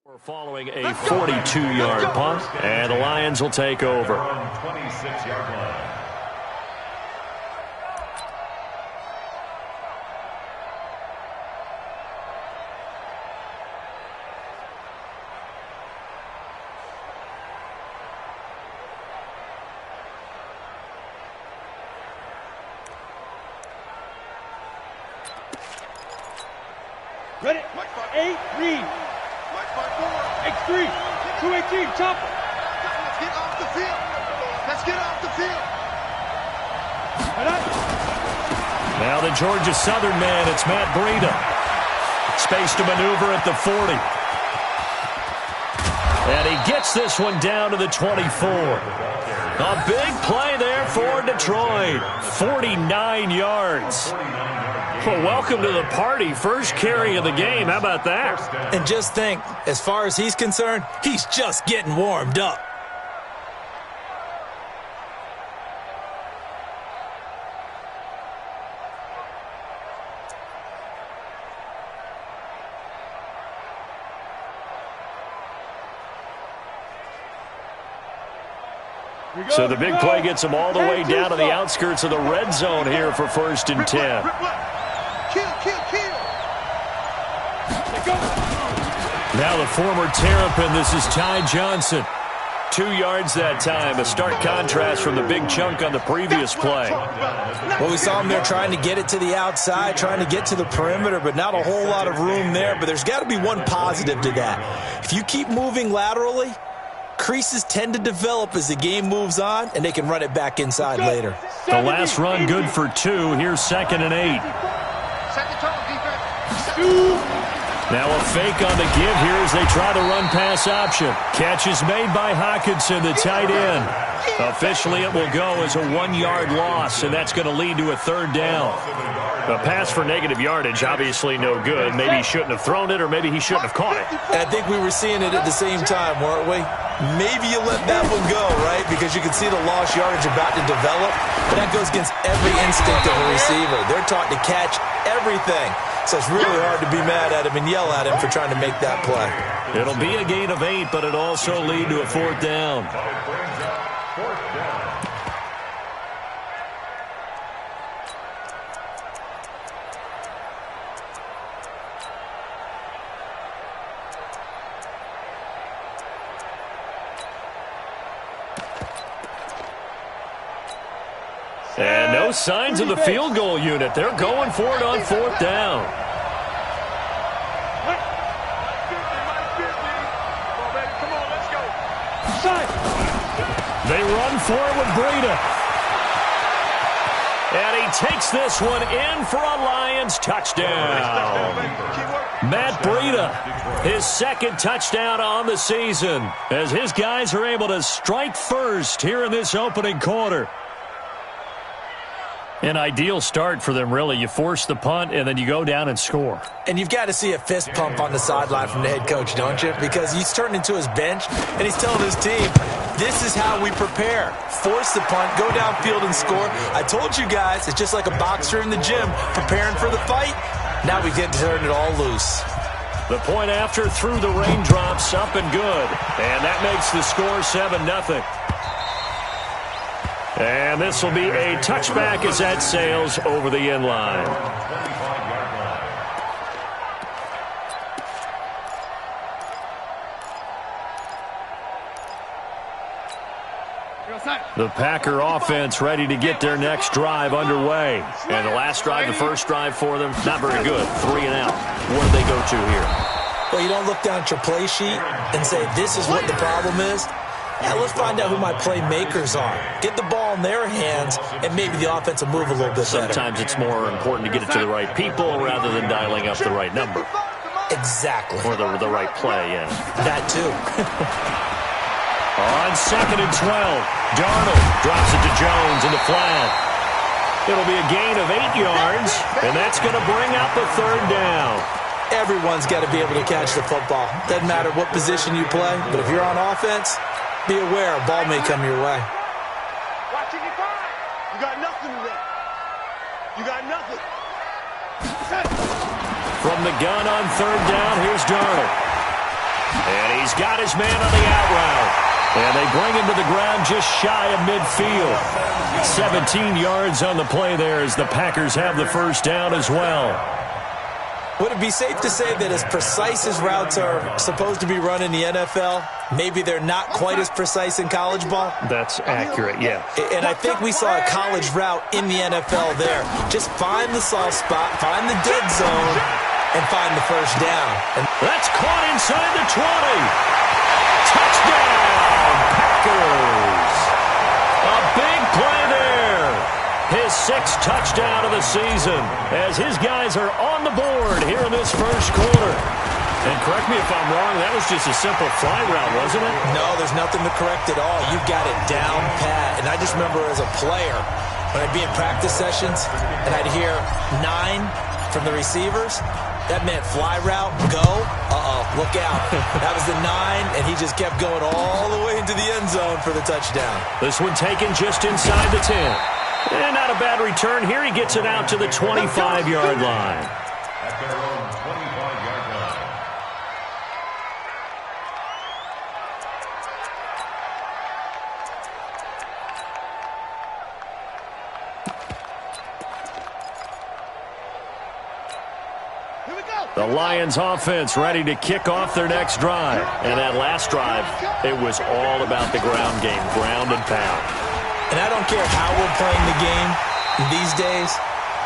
We're following a 42-yard punt, and the Lions will take over. 26-yard line. Ready? Eight, read. X3, 218, chopper. Let's get off the field. Let's get off the field. Now the Georgia Southern man, it's Matt Breida. Space to maneuver at the 40. And he gets this one down to the 24. A big play there for Detroit. 49 yards. Well, welcome to the party. First carry of the game. How about that? And just think, as far as he's concerned, he's just getting warmed up. So the big play gets him all the way down to the outskirts of the red zone here for 1st and 10. Kill. Now the former Terrapin, this is Ty Johnson. 2 yards that time, a stark contrast from the big chunk on the previous play. Well, we saw him there trying to get it to the outside, trying to get to the perimeter, but not a whole lot of room there. But there's got to be one positive to that. If you keep moving laterally, creases tend to develop as the game moves on, and they can run it back inside later. The last run good for 2. Here's 2nd and 8. Set the tone, defense. Now a fake on the give here as they try the run-pass option. Catch is made by Hockenson, the tight end. Officially, it will go as a 1-yard loss, and that's going to lead to a 3rd down. A pass for negative yardage, obviously no good. Maybe he shouldn't have thrown it, or maybe he shouldn't have caught it. And I think we were seeing it at the same time, weren't we? Maybe you let that one go, right? Because you can see the lost yardage about to develop. But that goes against every instinct of a receiver. They're taught to catch everything. So it's really hard to be mad at him and yell at him for trying to make that play. It'll be a gain of 8, but it'll also lead to a 4th down. And no signs of the field goal unit. They're going for it on 4th down. They run for it with Breida. And he takes this one in for a Lions touchdown. Matt Breida, his 2nd touchdown on the season, as his guys are able to strike first here in this opening quarter. An ideal start for them, really. You force the punt, and then you go down and score. And you've got to see a fist pump on the sideline from the head coach, don't you? Because he's turned into his bench, and he's telling his team, this is how we prepare. Force the punt, go downfield and score. I told you guys, it's just like a boxer in the gym preparing for the fight. Now we get to turn it all loose. The point after through the raindrops, up and good. And that makes the score 7-0. And this will be a touchback as that sails over the end line. The Packer offense ready to get their next drive underway. And the last drive, the first drive for them, not very good. 3 and out. What do they go to here? Well, you don't look down at your play sheet and say, this is what the problem is. Yeah, let's find out who my playmakers are. Get the ball in their hands, and maybe the offense will move a little bit better. Sometimes it's more important to get it to the right people rather than dialing up the right number. Exactly. Or the right play, yeah. That too. On 2nd and 12, Darnold drops it to Jones in the flat. It'll be a gain of 8 yards, and that's going to bring up a 3rd down. Everyone's got to be able to catch the football. Doesn't matter what position you play, but if you're on offense, be aware a ball may come your way. Watching it fine. You got nothing today. You got nothing. From the gun on 3rd down, here's Darnold. And he's got his man on the out route. And they bring him to the ground just shy of midfield. 17 yards on the play there as the Packers have the first down as well. Would it be safe to say that as precise as routes are supposed to be run in the NFL, maybe they're not quite as precise in college ball? That's accurate, yeah. And I think we saw a college route in the NFL there. Just find the soft spot, find the dead zone, and find the first down. And that's caught inside the 20. Touchdown, Packers. A big play there. His 6th touchdown of the season as his guys are on the board here in this first quarter. And correct me if I'm wrong, that was just a simple fly route, wasn't it? No, there's nothing to correct at all. You've got it down pat. And I just remember as a player, when I'd be in practice sessions and I'd hear 9 from the receivers, that meant fly route, go, look out. That was the 9, and he just kept going all the way into the end zone for the touchdown. This one taken just inside the 10. And not a bad return here. He gets it out to the 25-yard line. At their own 25-yard line. Here we go. The Lions offense ready to kick off their next drive. And that last drive, it was all about the ground game, ground and pound. And I don't care how we're playing the game these days,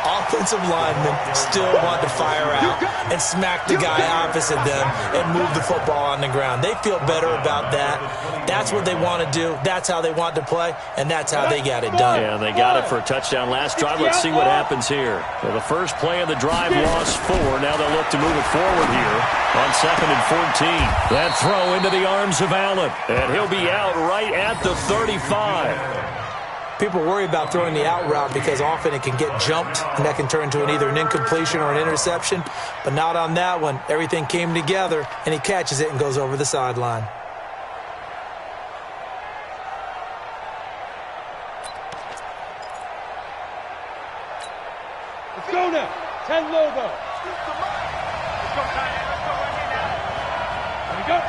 offensive linemen still want to fire out and smack the guy opposite them and move the football on the ground. They feel better about that. That's what they want to do. That's how they want to play, and that's how they got it done. Yeah, they got it for a touchdown last drive. Let's see what happens here. Well, the first play of the drive lost 4. Now they'll look to move it forward here on 2nd and 14. That throw into the arms of Allen, and he'll be out right at the 35. People worry about throwing the out route because often it can get jumped, and that can turn into either an incompletion or an interception. But not on that one. Everything came together, and he catches it and goes over the sideline. Let's go now. 10 logo. Let's go, Tyler. Let's go right here now. Here we go.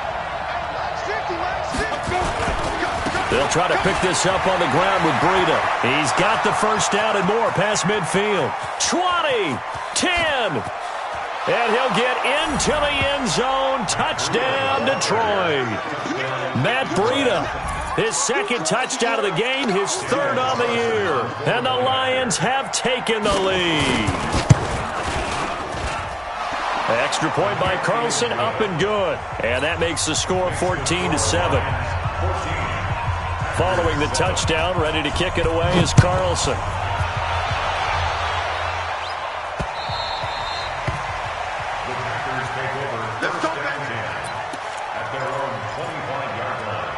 50, man. 50. Let's go. They'll try to pick this up on the ground with Breida. He's got the first down and more past midfield. 20, 10, and he'll get into the end zone. Touchdown, Detroit. Matt Breida, his 2nd touchdown of the game, his 3rd on the year. And the Lions have taken the lead. Extra point by Carlson, up and good. And that makes the score 14-7. Following the touchdown, ready to kick it away is Carlson. The Packers take over first and 10 at their own 25-yard line.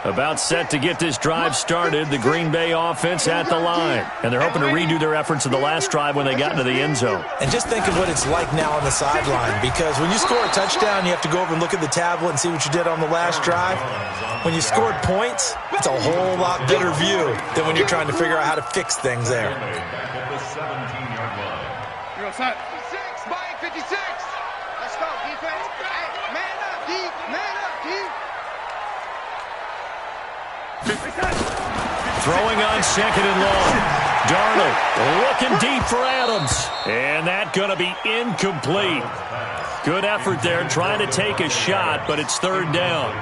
About set to get this drive started. The Green Bay offense at the line. And they're hoping to redo their efforts of the last drive when they got into the end zone. And just think of what it's like now on the sideline, because when you score a touchdown, you have to go over and look at the tablet and see what you did on the last drive. When you scored points, it's a whole lot better view than when you're trying to figure out how to fix things there. Back at the 17-yard line. Here goes Hut. 56, by 56. Let's go, defense. Hey, man up, D. Man up, D. Throwing on 2nd and long. Darnold looking deep for Adams. And that going to be incomplete. Good effort there trying to take a shot, but it's 3rd down.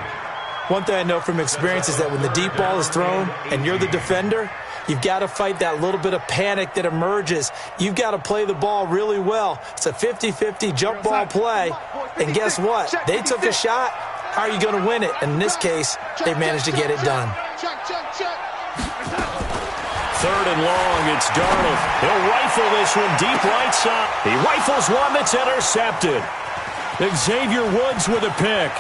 One thing I know from experience is that when the deep ball is thrown and you're the defender, you've got to fight that little bit of panic that emerges. You've got to play the ball really well. It's a 50-50 jump ball play. And guess what? They took a shot. How are you going to win it? And in this case, they managed to get it done. Check. 3rd and long, it's Darnold. He'll rifle this one deep right side. He rifles one that's intercepted. Xavier Woods with a pick.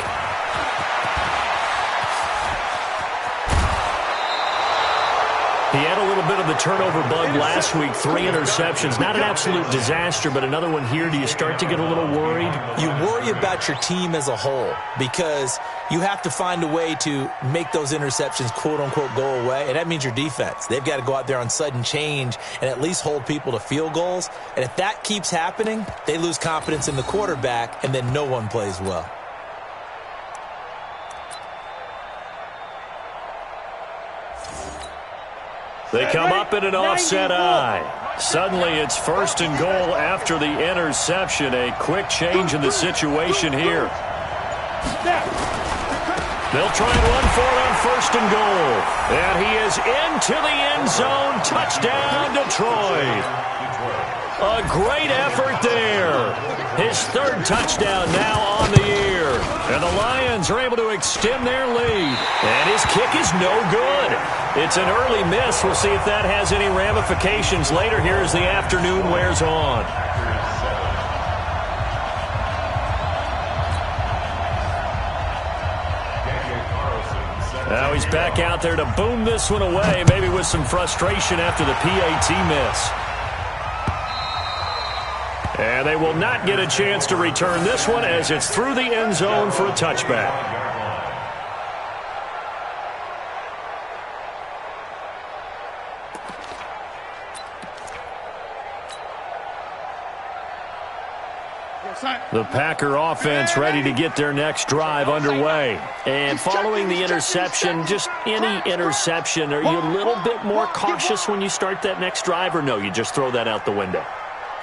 He had a little bit of the turnover bug last week, 3 interceptions. Not an absolute disaster, but another one here. Do you start to get a little worried? You worry about your team as a whole because you have to find a way to make those interceptions, quote-unquote, go away, and that means your defense. They've got to go out there on sudden change and at least hold people to field goals, and if that keeps happening, they lose confidence in the quarterback, and then no one plays well. They come up in an offset eye. Suddenly it's 1st and goal after the interception. A quick change in the situation here. They'll try and run for it on 1st and goal. And he is into the end zone. Touchdown, Detroit. A great effort there. His 3rd touchdown now on the year. And the Lions are able to extend their lead. And his kick is no good. It's an early miss. We'll see if that has any ramifications later here as the afternoon wears on. Now he's back out there to boom this one away, maybe with some frustration after the PAT miss. And they will not get a chance to return this one as it's through the end zone for a touchback. The Packer offense ready to get their next drive underway. And following the interception, just any interception, are you a little bit more cautious when you start that next drive, or no, you just throw that out the window?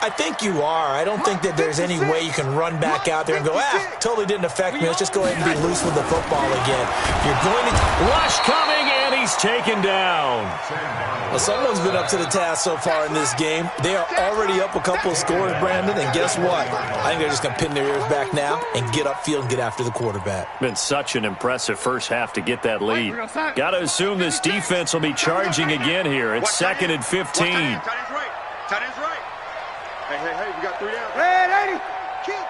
I think you are. I don't think that there's any way you can run back out there and go, totally didn't affect me. Let's just go ahead and be loose with the football again. You're going to... Rush coming, and he's taken down. Well, someone's been up to the task so far in this game. They are already up a couple of scores, Brandon, and guess what? I think they're just going to pin their ears back now and get upfield and get after the quarterback. Been such an impressive first half to get that lead. Got to assume this defense will be charging again here. It's 2nd and 15. Tight end's right. Hey, we got 3 down. Hey, 80. Kill.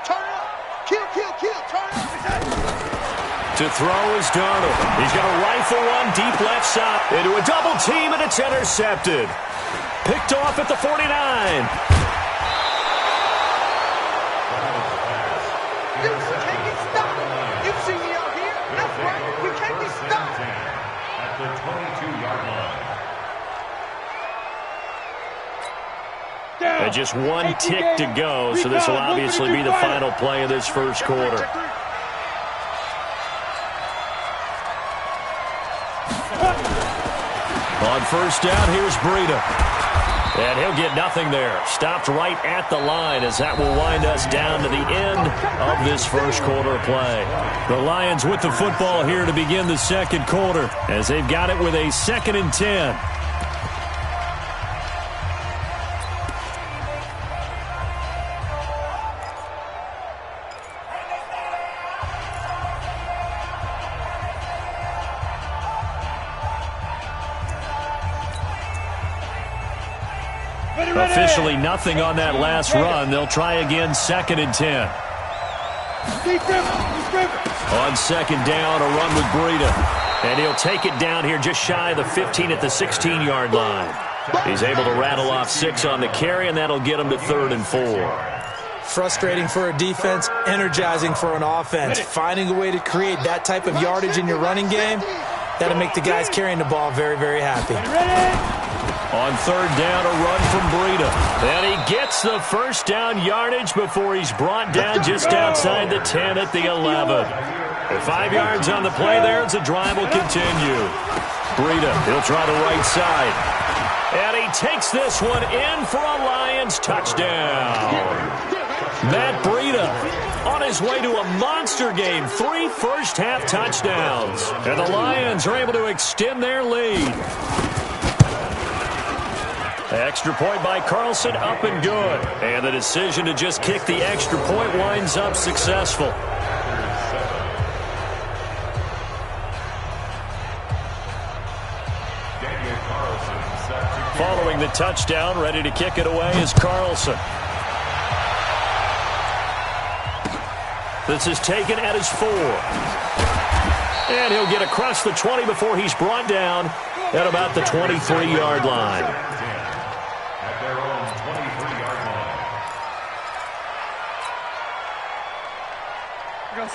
Turn it up. Kill. Turn it up. To throw is Darnold. He's going to rifle one deep left side into a double team, and it's intercepted. Picked off at the 49. We can't get stopped. You've seen me out here. That's right. We can't get stopped. At the 22-yard line. And just one tick to go, so this will obviously be the final play of this first quarter. On first down, here's Breida. And he'll get nothing there. Stopped right at the line as that will wind us down to the end of this first quarter play. The Lions with the football here to begin the second quarter as they've got it with a 2nd and 10. Officially nothing on that last run. They'll try again 2nd and 10. On 2nd down, a run with Breida. And he'll take it down here just shy of the 15 at the 16-yard line. He's able to rattle off 6 on the carry, and that'll get him to 3rd and 4. Frustrating for a defense, energizing for an offense. Finding a way to create that type of yardage in your running game, that'll make the guys carrying the ball very, very happy. On 3rd down, a run from Breida. And he gets the first down yardage before he's brought down just outside the 10 at the 11. With 5 yards on the play there as the drive will continue. Breida, he'll try the right side. And he takes this one in for a Lions touchdown. Matt Breida on his way to a monster game. 3 first-half touchdowns. And the Lions are able to extend their lead. Extra point by Carlson, up and good. And the decision to just kick the extra point winds up successful. Following the touchdown, ready to kick it away is Carlson. This is taken at his 4. And he'll get across the 20 before he's brought down at about the 23-yard line. At their own 23-yard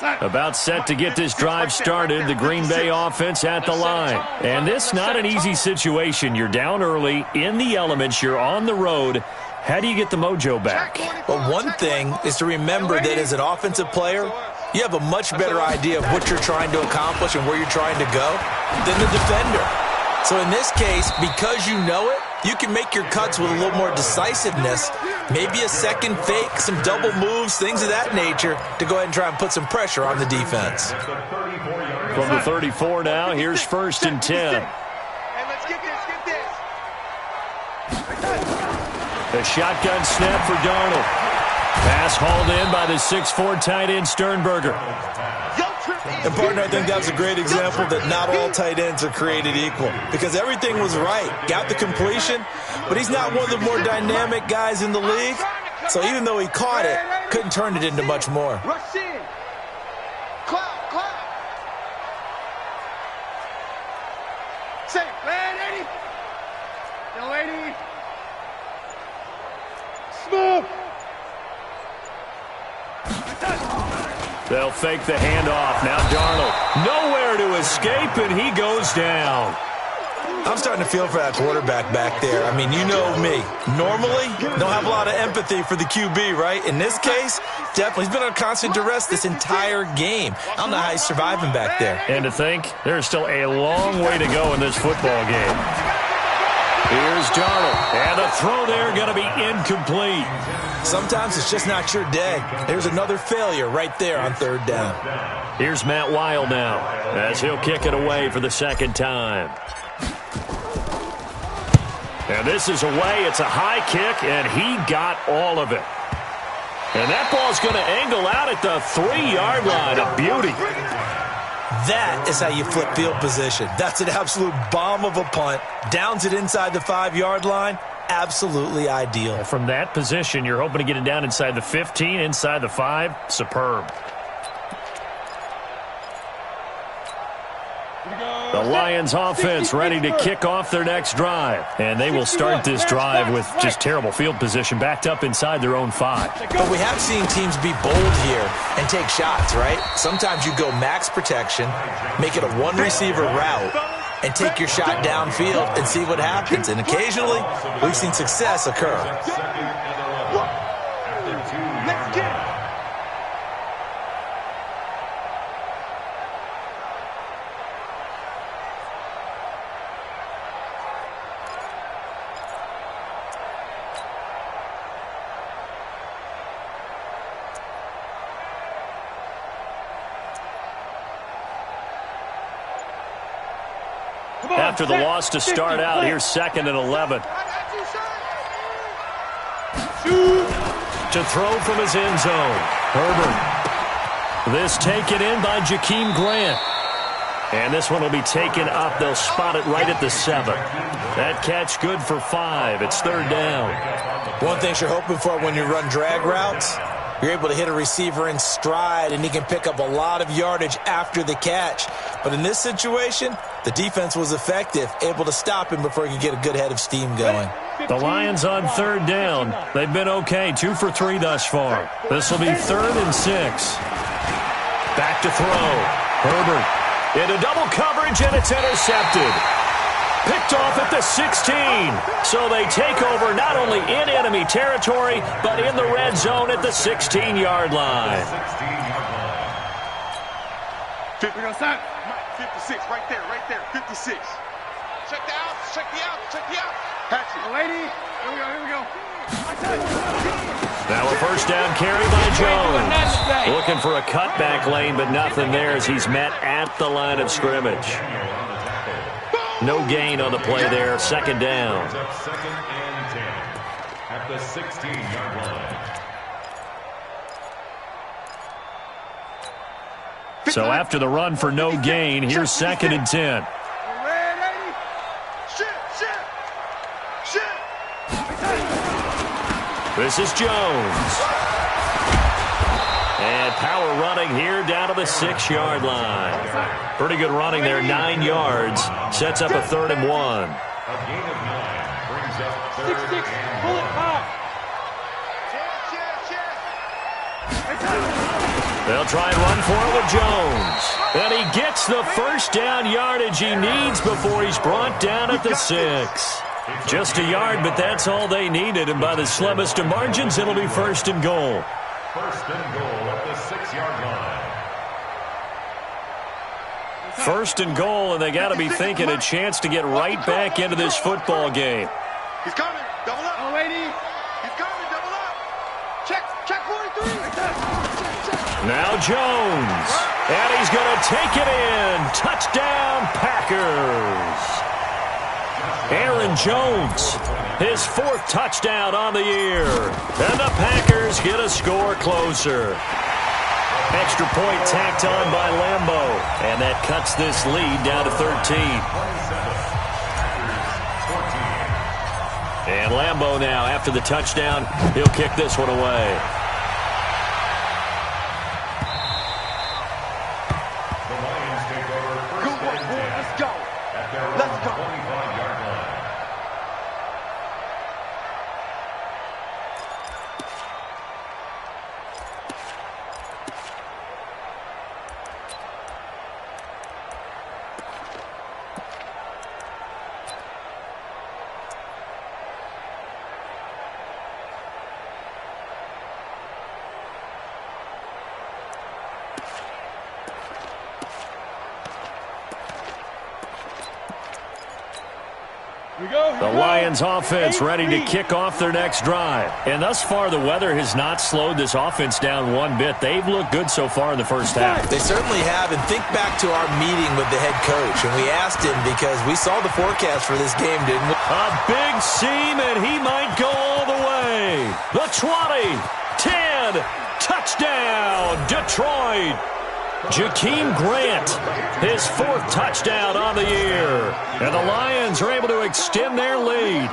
line. About set to get this drive started, the Green Bay offense at the line. And this not an easy situation. You're down early, in the elements, you're on the road. How do you get the mojo back? Well, one thing is to remember that as an offensive player, you have a much better idea of what you're trying to accomplish and where you're trying to go than the defender. So in this case, because you know it, you can make your cuts with a little more decisiveness, maybe a second fake, some double moves, things of that nature, to go ahead and try and put some pressure on the defense. From the 34 now, here's 1st and 10. Hey, let's get this. A shotgun snap for Darnold. Pass hauled in by the 6'4" tight end Sternberger. And, partner, I think that's a great example that not all tight ends are created equal because everything was right. Got the completion, but he's not one of the more dynamic guys in the league. So even though he caught it, couldn't turn it into much more. Rush in. Clap, clap. Say, man, Eddie. Yo, Eddie. Smooth. They'll fake the handoff. Now Darnold. Nowhere to escape, and he goes down. I'm starting to feel for that quarterback back there. I mean, you know me. Normally, don't have a lot of empathy for the QB, right? In this case, definitely. He's been on constant duress this entire game. I don't know how he's surviving back there. And to think, there's still a long way to go in this football game. Here's Darnold. And the throw there going to be incomplete. Sometimes it's just not your day. There's another failure right there on 3rd down. Here's Matt Weil now as he'll kick it away for the 2nd time. And this is away. It's a high kick, and he got all of it. And that ball's going to angle out at the 3-yard line. A beauty. That is how you flip field position. That's an absolute bomb of a punt. Downs it inside the 5-yard line. Absolutely ideal. From that position, you're hoping to get it down inside the 15, inside the 5. Superb. The Lions offense ready to kick off their next drive. And they will start this drive with just terrible field position backed up inside their own 5. But we have seen teams be bold here and take shots, right? Sometimes you go max protection, make it a one-receiver route, and take your shot downfield and see what happens. And occasionally, we've seen success occur. Let's get it. After the loss to start out, here's 2nd and 11. To throw from his end zone. Herbert. This taken in by Jakeem Grant. And this one will be taken up. They'll spot it right at the 7. That catch good for 5. It's 3rd down. One thing you're hoping for when you run drag routes, you're able to hit a receiver in stride, and he can pick up a lot of yardage after the catch. But in this situation, the defense was effective, able to stop him before he could get a good head of steam going. The Lions on 3rd down. They've been okay, 2 for 3 thus far. This will be 3rd and 6. Back to throw. Herbert into double coverage, and it's intercepted. Picked off at the 16. So they take over not only in enemy territory, but in the red zone at the 16-yard line. 56, right there, 56. Check the out, check the out. Patch it. Lady, here we go. Now a 1st down carry by Jones. Looking for a cutback lane, but nothing there as he's met at the line of scrimmage. No gain on the play there. 2nd down. 2nd and 10 at the 16-yard line. So after the run for no gain, here's 2nd and 10. This is Jones. And power running here down to the 6-yard line. Pretty good running there, 9 yards. Sets up a 3rd and 1. A gain of 9 brings up 3rd 6-6, pull it high. They'll try and run for it with Jones. And he gets the first down yardage he needs before he's brought down at the 6. Just a yard, but that's all they needed. And by the slimmest of margins, it'll be 1st and goal. 1st and goal at the 6-yard line. 1st and goal, and they got to be thinking a chance to get right back into this football game. He's coming. Double up. Oh, lady. He's coming. Double up. Check 43. Now Jones. And he's going to take it in. Touchdown, Packers. Aaron Jones, his 4th touchdown on the year. And the Packers get a score closer. Extra point tacked on by Lambeau. And that cuts this lead down to 13. And Lambeau now, after the touchdown, he'll kick this one away. The Lions take over 1st and 10. Let's go. At their own 25-yard line. The Lions offense ready to kick off their next drive. And thus far, the weather has not slowed this offense down one bit. They've looked good so far in the first half. They certainly have. And think back to our meeting with the head coach. And we asked him because we saw the forecast for this game, didn't we? A big seam, and he might go all the way. The 20, 10, touchdown, Detroit. Jakeem Grant, his 4th touchdown on the year. And the Lions are able to extend their lead.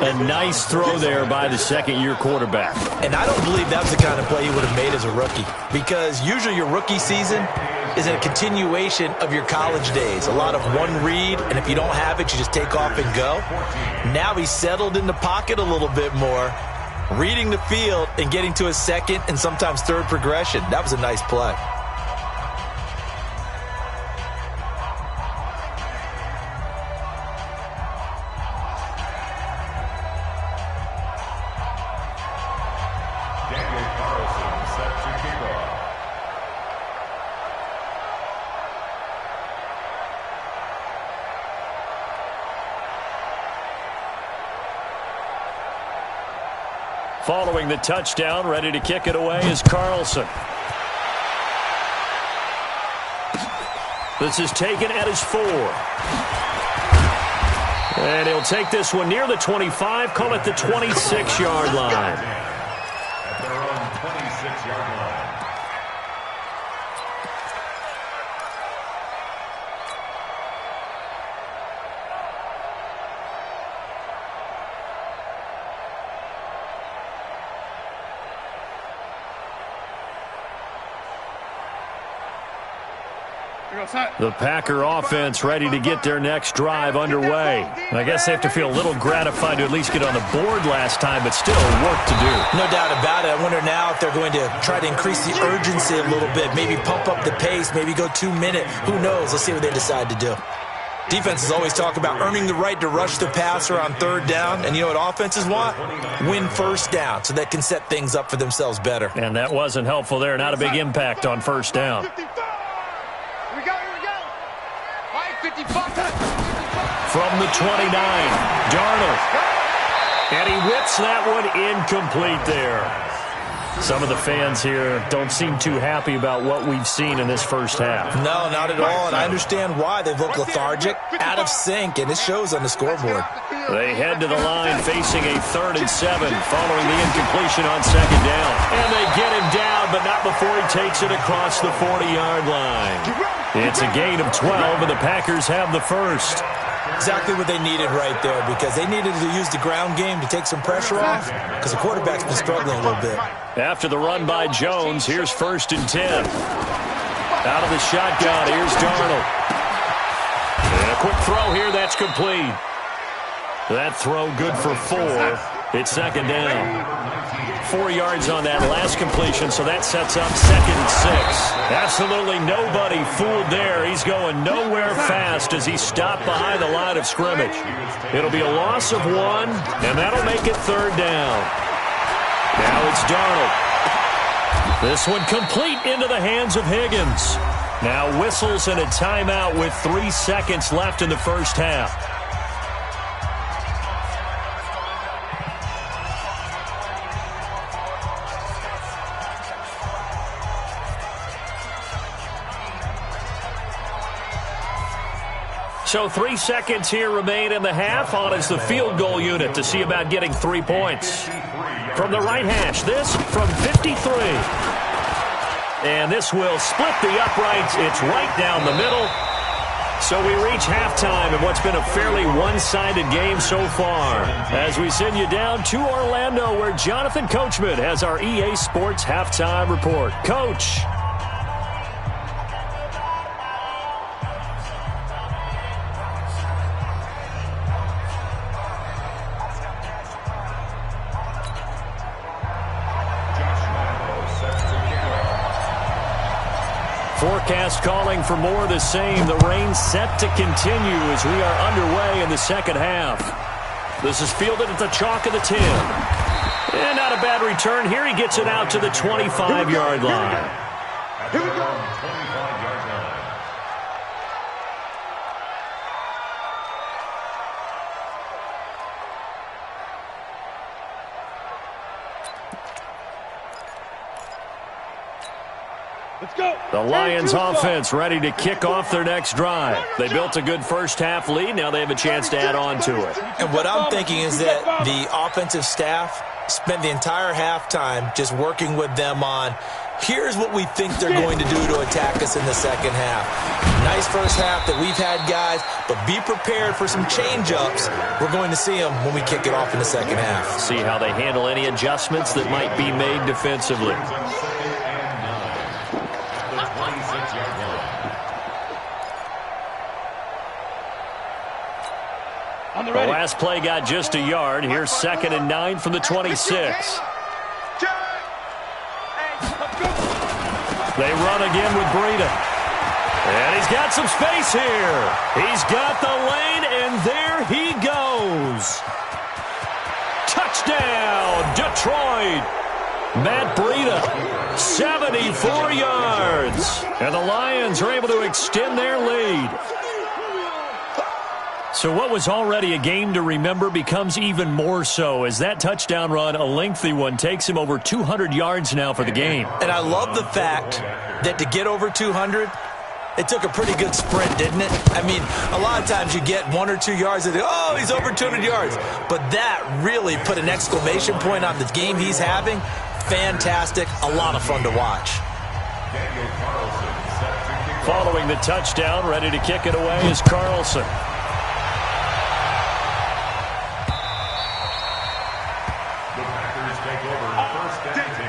A nice throw there by the 2nd-year quarterback. And I don't believe that's the kind of play he would have made as a rookie. Because usually your rookie season is a continuation of your college days. A lot of one read, and if you don't have it, you just take off and go. Now he's settled in the pocket a little bit more, reading the field and getting to a 2nd and sometimes 3rd progression. That was a nice play. Daniel Carlson set to kick off. Following the touchdown, ready to kick it away is Carlson. This is taken at his 4. And he'll take this one near the 25, call it the 26-yard line. At their own 26-yard line. The Packer offense ready to get their next drive underway. And I guess they have to feel a little gratified to at least get on the board last time, but still work to do. No doubt about it. I wonder now if they're going to try to increase the urgency a little bit, maybe pump up the pace, maybe go 2-minute. Who knows? Let's see what they decide to do. Defenses always talk about earning the right to rush the passer on 3rd down. And you know what offenses want? Win 1st down so they can set things up for themselves better. And that wasn't helpful there. Not a big impact on 1st down. From the 29, Darnold. And he whips that one incomplete there. Some of the fans here don't seem too happy about what we've seen in this first half. No, not at all, and I understand why. They've looked lethargic, out of sync, and it shows on the scoreboard. They head to the line facing a 3rd and 7 following the incompletion on 2nd down. And they get him down, but not before he takes it across the 40-yard line. It's a gain of 12, and the Packers have the first. Exactly what they needed right there, because they needed to use the ground game to take some pressure off, because the quarterback's been struggling a little bit. After the run by Jones, here's 1st and 10. Out of the shotgun, here's Darnold. And a quick throw here, that's complete. That throw good for 4. It's 2nd down. 4 yards on that last completion, so that sets up 2nd and 6. Absolutely nobody fooled there. He's going nowhere fast as he stopped behind the line of scrimmage. It'll be a loss of 1, and that'll make it 3rd down. Now it's Darnold. This one complete into the hands of Higgins. Now whistles and a timeout with 3 seconds left in the first half. So 3 seconds here remain in the half. On is the field goal unit to see about getting 3 points. From the right hash, this from 53. And this will split the uprights. It's right down the middle. So we reach halftime in what's been a fairly one-sided game so far. As we send you down to Orlando, where Jonathan Coachman has our EA Sports Halftime Report. Coach. Forecast calling for more of the same. The rain set to continue as we are underway in the second half. This is fielded at the chalk of the 10. And not a bad return. Here he gets it out to the 25-yard line. Here we go. 25-yard line. Let's go. The Lions offense ready to kick off their next drive. They built a good first half lead. Now they have a chance to add on to it. And what I'm thinking is that the offensive staff spent the entire halftime just working with them on, here's what we think they're going to do to attack us in the second half. Nice first half that we've had, guys, but be prepared for some change-ups. We're going to see them when we kick it off in the second half. See how they handle any adjustments that might be made defensively. On the The ready. last play got just a yard. Here's 2nd and 9 from the 26. They run again with Breida. And he's got some space here. He's got the lane, and there he goes. Touchdown, Detroit. Matt Breida, 74 yards. And the Lions are able to extend their lead. So what was already a game to remember becomes even more so as that touchdown run, a lengthy one, takes him over 200 yards now for the game. And I love the fact that to get over 200, it took a pretty good sprint, didn't it? I mean, a lot of times you get 1 or 2 yards and oh, he's over 200 yards. But that really put an exclamation point on the game he's having. Fantastic. A lot of fun to watch. Following the touchdown, ready to kick it away is Carlson. Take over 1st and 10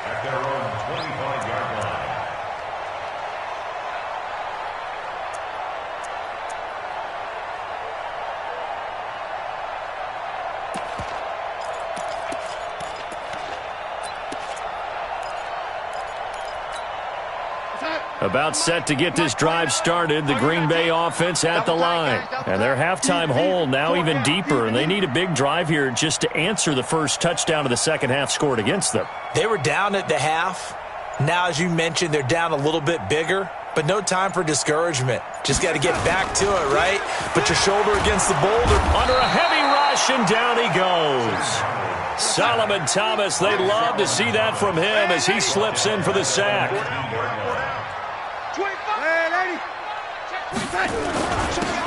at their own 25-yard line. About set to get this drive started, the Green Bay offense at the line. And their halftime hole now even deeper, and they need a big drive here just to answer the first touchdown of the second half scored against them. They were down at the half. Now, as you mentioned, they're down a little bit bigger, but no time for discouragement. Just got to get back to it, right? Put your shoulder against the boulder. Under a heavy rush, and down he goes. Solomon Thomas, they'd love to see that from him as he slips in for the sack.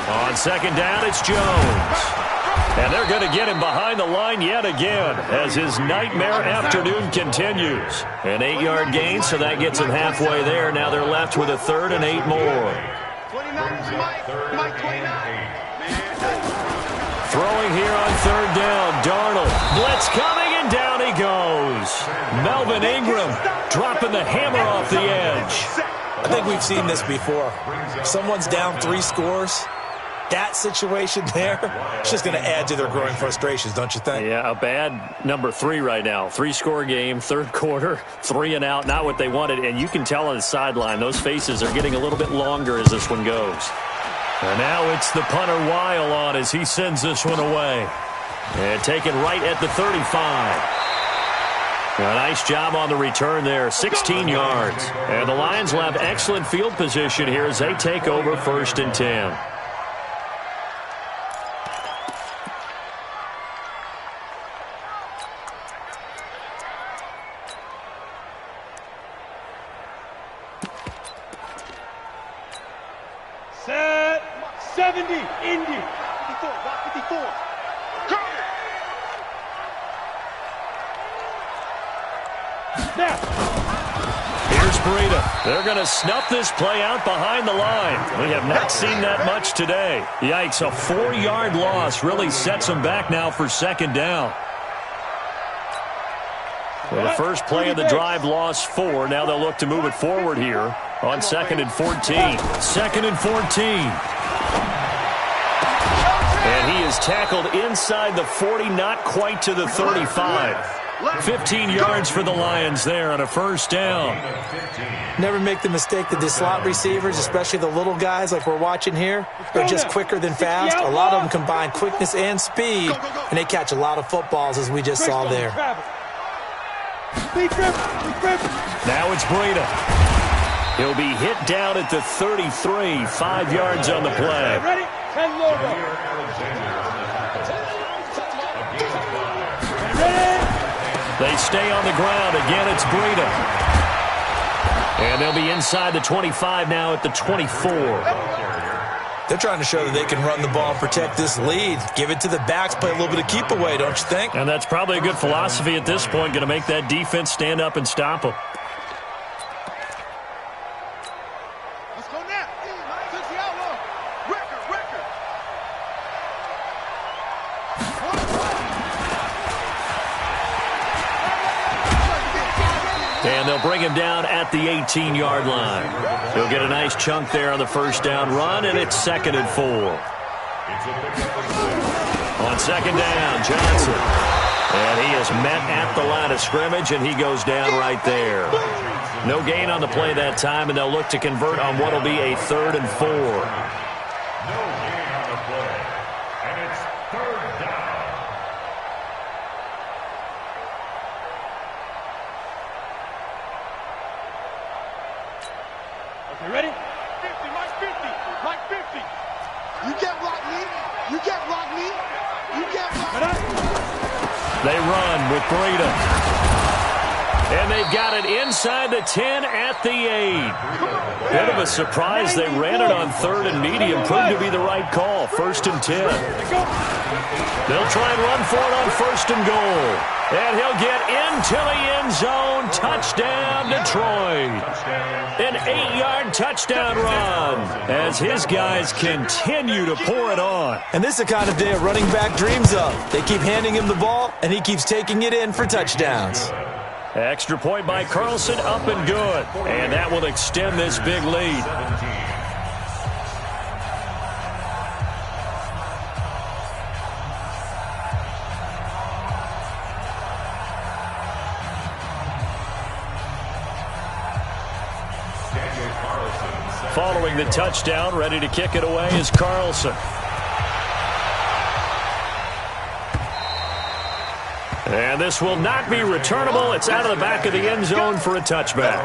On second down, it's Jones. And they're going to get him behind the line yet again as his nightmare afternoon continues. An 8-yard gain, so that gets him halfway there. Now they're left with a 3rd and 8 more. Throwing here on third down. Darnold. Blitz coming, and down he goes. Melvin Ingram dropping the hammer off the edge. I think we've seen this before. Someone's down 3 scores. That situation there, it's just going to add to their growing frustrations, don't you think? Yeah, a bad number 3 right now. 3-score game, third quarter, 3 and out, not what they wanted. And you can tell on the sideline, those faces are getting a little bit longer as this one goes. And now it's the punter Weil on as he sends this one away. And taken right at the 35. A nice job on the return there, 16 yards. And the Lions will have excellent field position here as they take over 1st and 10. Set 70, Indy. 54, block 54. Now. Here's Breida. They're going to snuff this play out behind the line. We have not seen that much today. Yikes, a 4-yard loss really sets them back now for 2nd down. Well, the first play of the drive lost 4. Now they'll look to move it forward here on 2nd and 14. 2nd and 14. And he is tackled inside the 40, not quite to the 35. 15 yards for the Lions there on a 1st down. Never make the mistake that the slot receivers, especially the little guys like we're watching here, are just quicker than fast. A lot of them combine quickness and speed, and they catch a lot of footballs, as we just saw there. Now it's Breida. He'll be hit down at the 33, 5 yards on the play. Ready? 10 logo. They stay on the ground. Again, it's Breida. And they'll be inside the 25 now at the 24. They're trying to show that they can run the ball and protect this lead. Give it to the backs, play a little bit of keep away, don't you think? And that's probably a good philosophy at this point, going to make that defense stand up and stop them. Let's go now. Touch the outlaw. Record. And they'll bring him down at the 18-yard line. He'll get a nice chunk there on the 1st down run, and it's 2nd and 4. On 2nd down, Johnson. And he is met at the line of scrimmage, and he goes down right there. No gain on the play that time, and they'll look to convert on what will be a 3rd and 4. No gain on the play. And it's 3rd down. Okay, ready? 50, Mike 50. Mike 50. You can't block me. You can't block me. You can't block me. They run with Breida. And they've got it inside the 10 at the 8. Bit of a surprise. They ran it on 3rd and medium. Proved to be the right call. 1st and 10. They'll try and run for it on 1st and goal. And he'll get into the end zone. Touchdown, Detroit. An 8-yard touchdown run as his guys continue to pour it on. And this is the kind of day a running back dreams of. They keep handing him the ball, and he keeps taking it in for touchdowns. Extra point by Carlson, up and good. And that will extend this big lead. Following the touchdown, ready to kick it away is Carlson. And this will not be returnable. It's out of the back of the end zone for a touchback.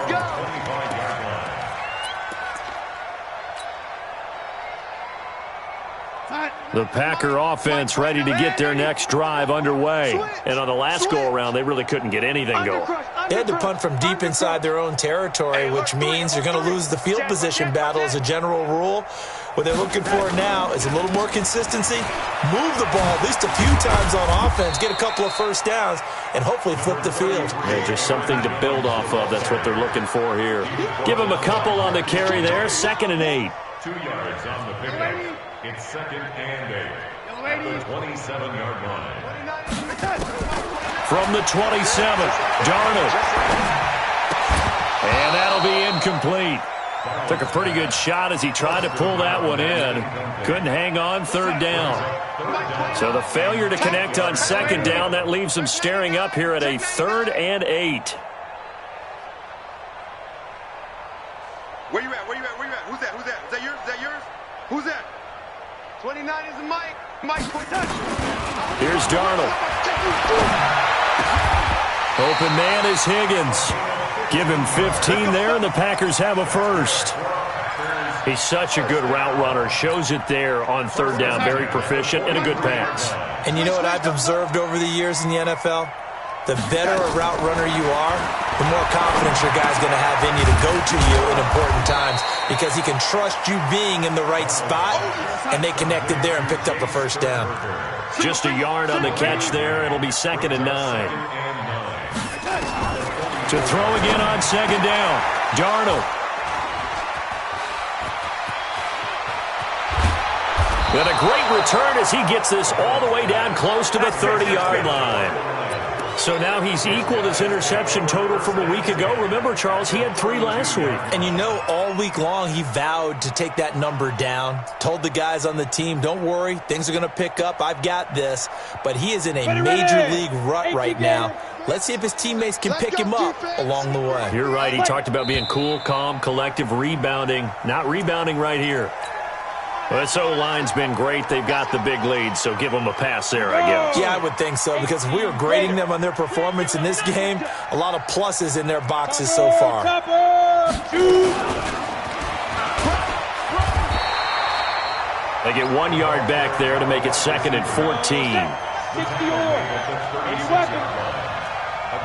The Packer offense ready to get their next drive underway. And on the last go-around, they really couldn't get anything going. They had to punt from deep inside their own territory, which means you're going to lose the field position battle as a general rule. What they're looking for now is a little more consistency, move the ball at least a few times on offense, get a couple of 1st downs, and hopefully flip the field. Yeah, just something to build off of. That's what they're looking for here. Give them a couple on the carry there. 2nd and 8. 2 yards on the pickup. It's 2nd and 8. the 27-yard line. From the 27, Darnold. And that'll be incomplete. Took a pretty good shot as he tried to pull that one in. Couldn't hang on, third down. So the failure to connect on second down, that leaves him staring up here at a 3rd and 8. Where you at? Where you at? Where you at? Who's that? Who's that? Is that yours? Is that yours? Who's that? 29 is Mike. Mike, touch. Here's Darnold. Open man is Higgins. Give him 15 there, and the Packers have a first. He's such a good route runner. Shows it there on third down. Very proficient and a good pass. And you know what I've observed over the years in the NFL? The better a route runner you are, the more confidence your guy's going to have in you to go to you in important times because he can trust you being in the right spot, and they connected there and picked up a first down. Just a yard on the catch there. It'll be 2nd and 9. To throw again on second down. Darnold. And a great return as he gets this all the way down close to the 30-yard line. So now he's equaled his interception total from a week ago. Remember, Charles, he had 3 last week. And you know, all week long he vowed to take that number down. Told the guys on the team, don't worry, things are going to pick up. I've got this. But he is in a major league rut right now. Let's see if his teammates can pick him up along the way. You're right. He talked about being cool, calm, collective, rebounding. Not rebounding right here. Well, this O-line's been great. They've got the big lead, so give them a pass there, I guess. Yeah, I would think so, because if we were grading them on their performance in this game, a lot of pluses in their boxes so far. They get 1 yard back there to make it 2nd and 14. A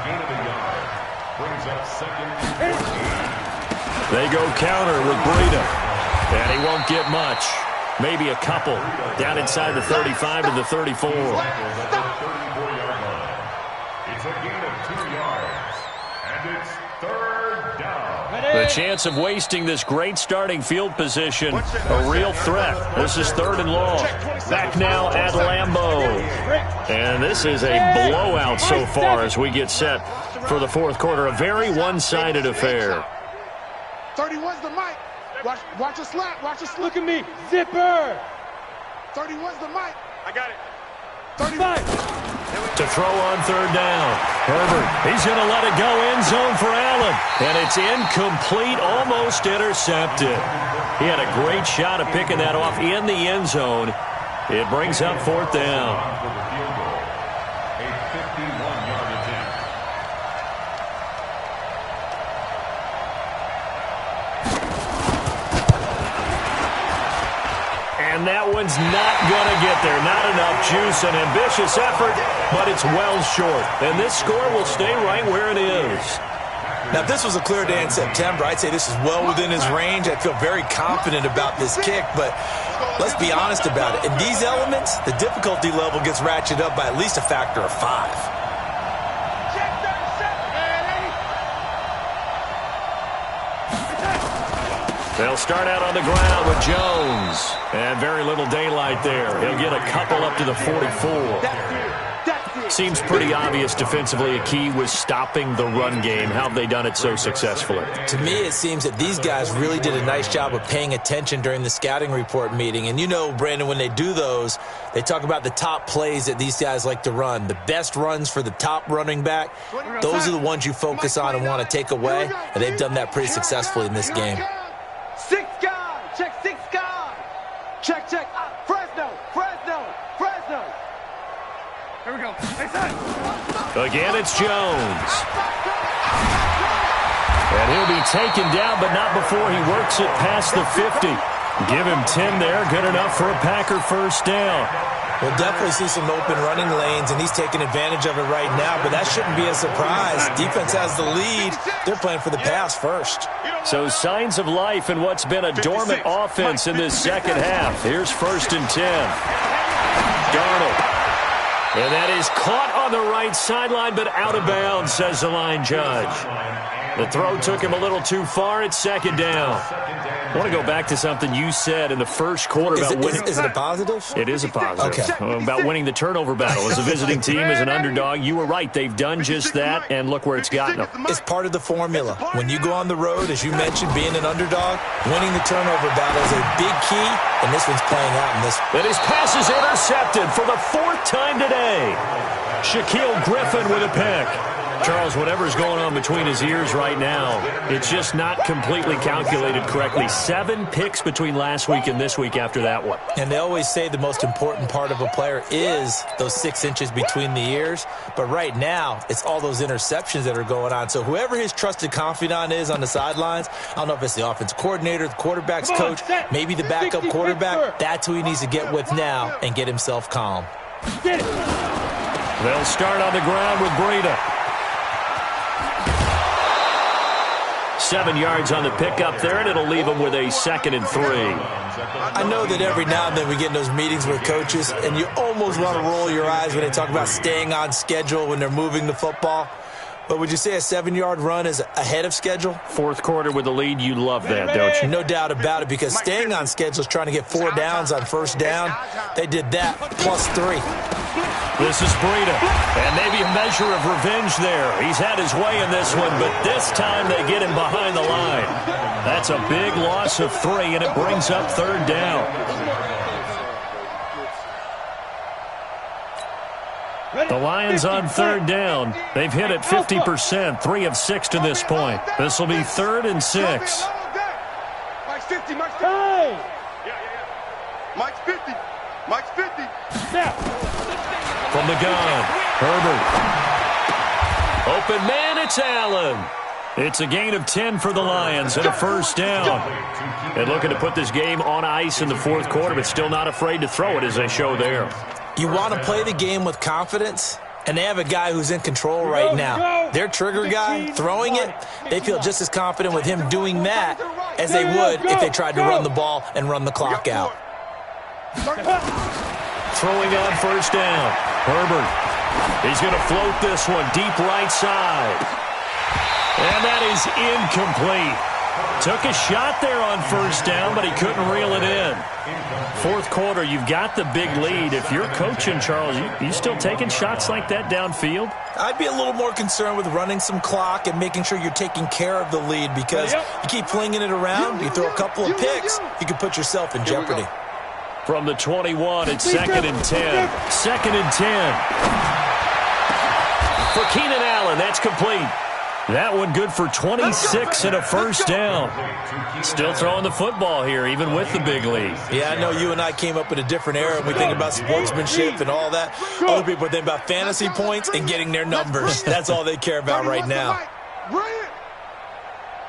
gain of a yard brings up 2nd and 14. They go counter with Breida, and he won't get much. Maybe a couple down inside the 35 to the 34. It's a gain of 2 yards, and it's 3rd down. The chance of wasting this great starting field position, a real threat. This is 3rd and long. Back now at Lambeau. And this is a blowout so far as we get set for the 4th quarter. A very one-sided affair. 31's the mic. Watch a slap. Watch a slap. Look at me. Zipper. 31's the mic. I got it. 35. To throw on 3rd down. Herbert, he's going to let it go end zone for Allen. And it's incomplete, almost intercepted. He had a great shot at picking that off in the end zone. It brings up 4th down. A 51-yard attempt. And that one's not going to get there. Not enough juice. An ambitious effort, but it's well short. And this score will stay right where it is. Now, if this was a clear day in September, I'd say this is well within his range. I feel very confident about this kick, but let's be honest about it. In these elements, the difficulty level gets ratcheted up by at least a factor of 5. They'll start out on the ground with Jones. And very little daylight there. He'll get a couple up to the 44. Seems pretty obvious defensively a key was stopping the run game. How have they done it so successfully? To me, it seems that these guys really did a nice job of paying attention during the scouting report meeting. And you know, Brandon, when they do those, they talk about the top plays that these guys like to run. The best runs for the top running back, those are the ones you focus on and want to take away. And they've done that pretty successfully in this game. 6 guard. Check 6 guard. Check. Fresno. Here we go. Hey, son. Again, it's Jones. And he'll be taken down, but not before he works it past the 50. Give him 10 there. Good enough for a Packer first down. We'll definitely see some open running lanes, and he's taking advantage of it right now, but that shouldn't be a surprise. Defense has the lead. They're playing for the pass first. So signs of life in what's been a dormant offense in this second half. Here's 1st and 10. Darnold. And that is caught on the right sideline, but out of bounds, says the line judge. The throw took him a little too far. It's 2nd down. I want to go back to something you said in the first quarter about winning. Is it a positive? It is a positive. Okay. About winning the turnover battle. As a visiting team, as an underdog, you were right. They've done just that, and look where it's gotten them. It's part of the formula. When you go on the road, as you mentioned, being an underdog, winning the turnover battle is a big key, and this one's playing out in this. And his pass is intercepted for the 4th time today. Shaquille Griffin with a pick. Charles, whatever's going on between his ears right now, it's just not completely calculated correctly. 7 picks between last week and this week after that one. And they always say the most important part of a player is those 6 inches between the ears. But right now, it's all those interceptions that are going on. So whoever his trusted confidant is on the sidelines, I don't know if it's the offense coordinator, the quarterback's coach, maybe the backup quarterback, that's who he needs to get with now and get himself calm. Get it. They'll start on the ground with Breida. 7 yards on the pickup there, and it'll leave them with a 2nd and 3. I know that every now and then we get in those meetings with coaches, and you almost want to roll your eyes when they talk about staying on schedule when they're moving the football. But would you say a 7-yard run is ahead of schedule? 4th quarter with the lead, you love that, don't you? No doubt about it, because staying on schedule is trying to get 4 downs on first down. They did that, plus 3. This is Breida, and maybe a measure of revenge there. He's had his way in this one, but this time they get him behind the line. That's a big loss of 3, and it brings up 3rd down. The Lions on 3rd down. They've hit it 50%, 3 of 6 to this point. This will be 3rd and 6. Mike's 50, Mike's 50. Hey! Mike's 50. Mike's 50. Now. From the gun, Herbert. Open man, it's Allen. It's a gain of 10 for the Lions and a 1st down. And looking to put this game on ice in the 4th quarter, but still not afraid to throw it as they show there. You want to play the game with confidence, and they have a guy who's in control right now. Their trigger guy, throwing it, they feel just as confident with him doing that as they would if they tried to run the ball and run the clock out. Throwing on 1st down. Herbert. He's going to float this one deep right side. And that is incomplete. Took a shot there on 1st down, but he couldn't reel it in. 4th quarter, you've got the big lead. If you're coaching, Charles, you still taking shots like that downfield? I'd be a little more concerned with running some clock and making sure you're taking care of the lead, because you keep flinging it around, you throw a couple of picks, you can put yourself in jeopardy. From the 21, it's 2nd and 10. 2nd and 10. For Keenan Allen, that's complete. That one good for 26 and a 1st down. Still throwing the football here, even with the big lead. Yeah, I know you and I came up in a different era, and we think about sportsmanship and all that. Other people think about fantasy points and getting their numbers. That's all they care about right now.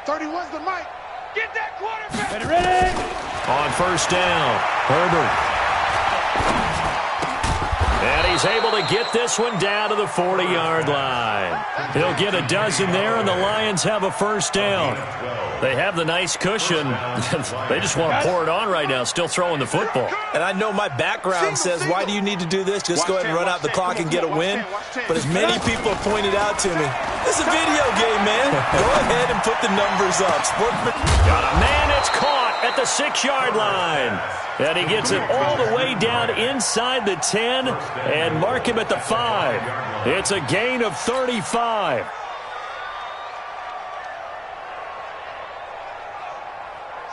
31's the mic. Get that quarterback. Ready? On 1st down, Herbert. And he's able to get this one down to the 40-yard line. He'll get a dozen there, and the Lions have a 1st down. They have the nice cushion. They just want to pour it on right now, still throwing the football. And I know my background says, why do you need to do this? Just go ahead and run out the clock and get a win. But as many people have pointed out to me, it's a video game, man. Go ahead and put the numbers up. Got a man that's caught at the 6-yard line. And he gets it all the way down inside the 10 and mark him at the 5. It's a gain of 35.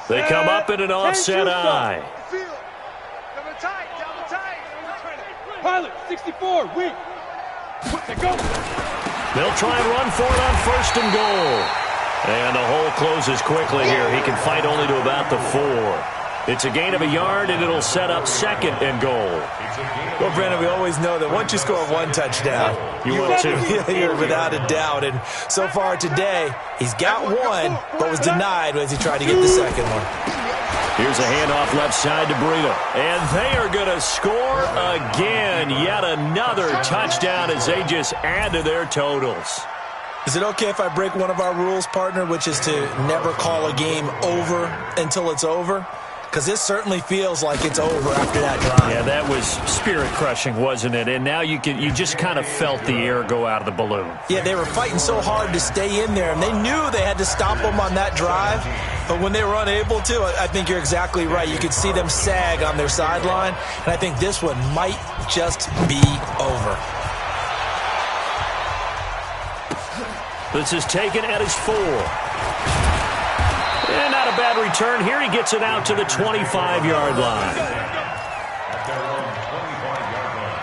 They come up in an offset eye. Pilot, 64, weak. Go. They'll try and run for it on 1st and goal. And the hole closes quickly here. He can fight only to about the 4. It's a gain of a yard, and it'll set up 2nd and goal. Well, Brandon, we always know that once you score 1 touchdown, you will too. You're without a doubt. And so far today, he's got 1, but was denied as he tried to get the 2nd one. Here's a handoff left side to Breida. And they are going to score again. Yet another touchdown as they just add to their totals. Is it okay if I break one of our rules, partner, which is to never call a game over until it's over? because this certainly feels like it's over after that drive. Yeah, that was spirit-crushing, wasn't it? And now you just kind of felt the air go out of the balloon. Yeah, they were fighting so hard to stay in there, and they knew they had to stop them on that drive. But when they were unable to, I think you're exactly right. You could see them sag on their sideline, and I think this one might just be over. This is taken at his 4. And not a bad return here. He gets it out to the 25-yard line. At their own 25-yard line.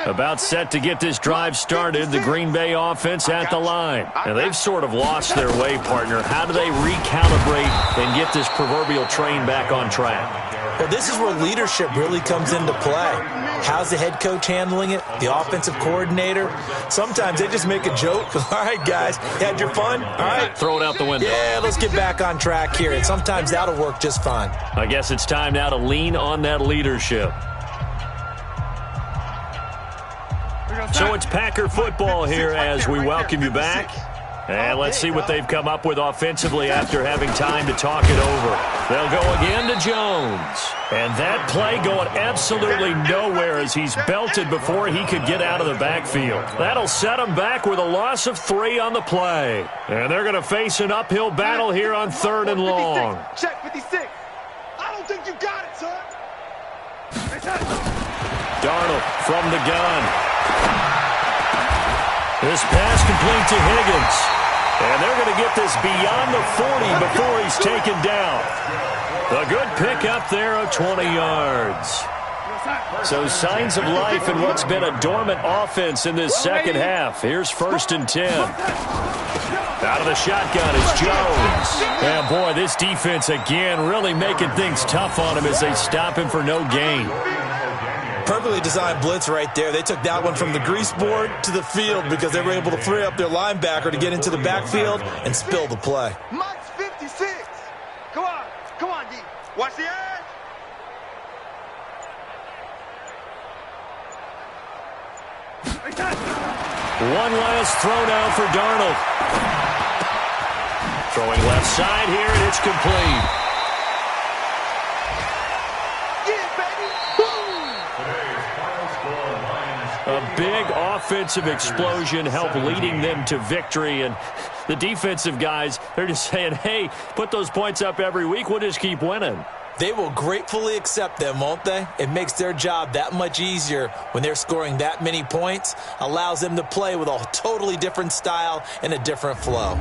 About set to get this drive started, the Green Bay offense at the line. Now, they've sort of lost their way, partner. How do they recalibrate and get this proverbial train back on track? Well, this is where leadership really comes into play. How's the head coach handling it? The offensive coordinator? Sometimes they just make a joke. All right, guys, you had your fun? All right. Throw it out the window. Yeah, let's get back on track here. And sometimes that'll work just fine. I guess it's time now to lean on that leadership. So it's Packer football here as we welcome you back. And let's see what they've come up with offensively after having time to talk it over. They'll go again to Jones. And that play going absolutely nowhere as he's belted before he could get out of the backfield. That'll set him back with a loss of 3 on the play. And they're going to face an uphill battle here on 3rd and long. Check 56. I don't think you got it, son. Darnold from the gun. This pass complete to Higgins. And they're going to get this beyond the 40 before he's taken down. A good pickup there of 20 yards. So signs of life in what's been a dormant offense in this second half. Here's 1st and 10. Out of the shotgun is Jones. And boy, this defense again really making things tough on him as they stop him for no gain. Perfectly designed blitz right there. They took that one from the grease board to the field because they were able to free up their linebacker to get into the backfield and spill the play. Mike's 56. Come on, D. Watch the edge. One last throw now for Darnold. Throwing left side here, and it's complete. A big offensive explosion helped leading them to victory. And the defensive guys, they're just saying, hey, put those points up every week. We'll just keep winning. They will gratefully accept them, won't they? It makes their job that much easier when they're scoring that many points. Allows them to play with a totally different style and a different flow.